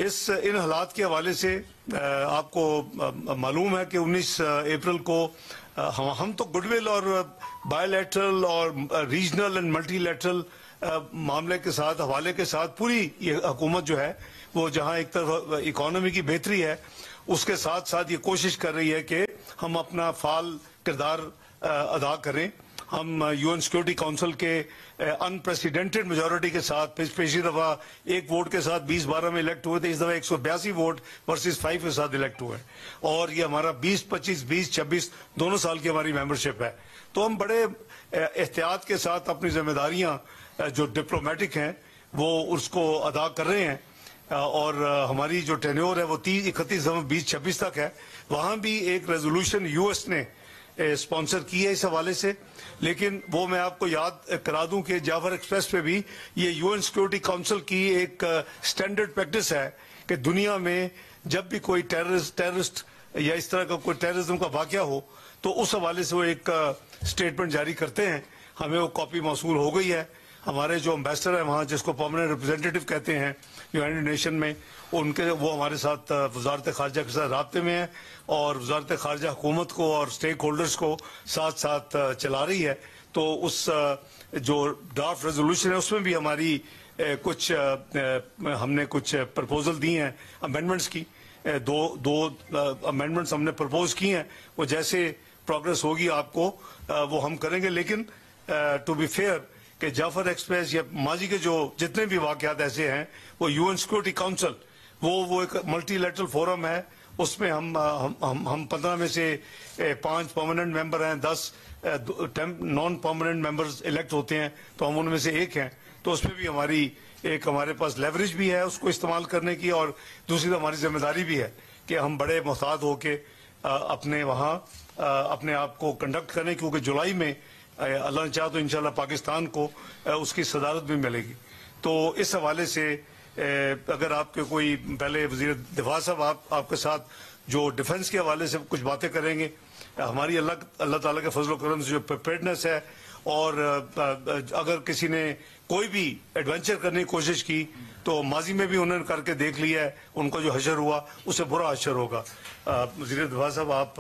ان حالات کے حوالے سے آپ کو معلوم ہے کہ 19 اپریل کو ہم تو گڈ ول اور بائی لیٹرل اور ریجنل اینڈ ملٹی لیٹرل معاملے کے ساتھ حوالے کے ساتھ پوری یہ حکومت جو ہے وہ جہاں ایک طرف اکانومی کی بہتری ہے اس کے ساتھ ساتھ یہ کوشش کر رہی ہے کہ ہم اپنا فعال کردار ادا کریں. ہم یو این سیکورٹی کونسل کے انپریسیڈنٹڈ میجورٹی کے ساتھ پچھلی دفعہ ایک ووٹ کے ساتھ 2012 میں الیکٹ ہوئے تھے. اس دفعہ 182 ووٹ ورسز 5 کے ساتھ الیکٹ ہوئے اور یہ ہمارا 20-25 20-26 دونوں سال کی ہماری ممبرشپ ہے. تو ہم بڑے احتیاط کے ساتھ اپنی ذمہ داریاں جو ڈپلومیٹک ہیں وہ اس کو ادا کر رہے ہیں اور ہماری جو ٹینیور ہے وہ 31 نومبر 2026 تک ہے. وہاں بھی ایک ریزولوشن یو ایس نے اسپانسر کی ہے اس حوالے سے, لیکن وہ میں آپ کو یاد کرا دوں کہ جعفر ایکسپریس پہ بھی یہ یو این سیکورٹی کونسل کی ایک سٹینڈرڈ پریکٹس ہے کہ دنیا میں جب بھی کوئی ٹیررسٹ یا اس طرح کا کوئی ٹیررزم کا واقعہ ہو تو اس حوالے سے وہ ایک سٹیٹمنٹ جاری کرتے ہیں. ہمیں وہ کاپی موصول ہو گئی ہے. ہمارے جو امبیسڈر ہیں وہاں جس کو پرماننٹ ریپرزینٹیٹو کہتے ہیں یونائیٹڈ نیشن میں, وہ ہمارے ساتھ وزارت خارجہ کے ساتھ رابطے میں ہیں اور وزارت خارجہ حکومت کو اور سٹیک ہولڈرز کو ساتھ ساتھ چلا رہی ہے. تو اس جو ڈرافٹ ریزولوشن ہے اس میں بھی ہماری ہم نے کچھ پرپوزل دی ہیں امینڈمنٹس کی. دو امینڈمنٹس ہم نے پرپوز کی ہیں. وہ جیسے پروگرس ہوگی آپ کو وہ ہم کریں گے. لیکن ٹو بی فیئر کہ جعفر ایکسپریس یا ماضی کے جو جتنے بھی واقعات ایسے ہیں وہ یو این سیکورٹی کونسل وہ ایک ملٹی لیٹرل فورم ہے. اس میں ہم 15 میں سے 5 پرماننٹ ممبر ہیں, 10 نان پرماننٹ ممبرز الیکٹ ہوتے ہیں تو ہم ان میں سے ایک ہیں. تو اس میں بھی ہمارے پاس لیوریج بھی ہے اس کو استعمال کرنے کی, اور دوسری تو ہماری ذمہ داری بھی ہے کہ ہم بڑے محتاط ہو کے اپنے وہاں اپنے آپ کو کنڈکٹ کریں, کیونکہ جولائی میں اللہ نے چاہا تو انشاءاللہ پاکستان کو اس کی صدارت بھی ملے گی. تو اس حوالے سے اگر آپ کے کوئی پہلے وزیر دفاع صاحب آپ کے ساتھ جو ڈیفنس کے حوالے سے کچھ باتیں کریں گے. ہماری اللہ تعالیٰ کے فضل و کرم سے جو پریپیئرڈنس ہے, اور اگر کسی نے کوئی بھی ایڈونچر کرنے کی کوشش کی تو ماضی میں بھی انہوں نے کر کے دیکھ لیا ہے, ان کا جو حشر ہوا اس سے برا حشر ہوگا. وزیر دفاع صاحب آپ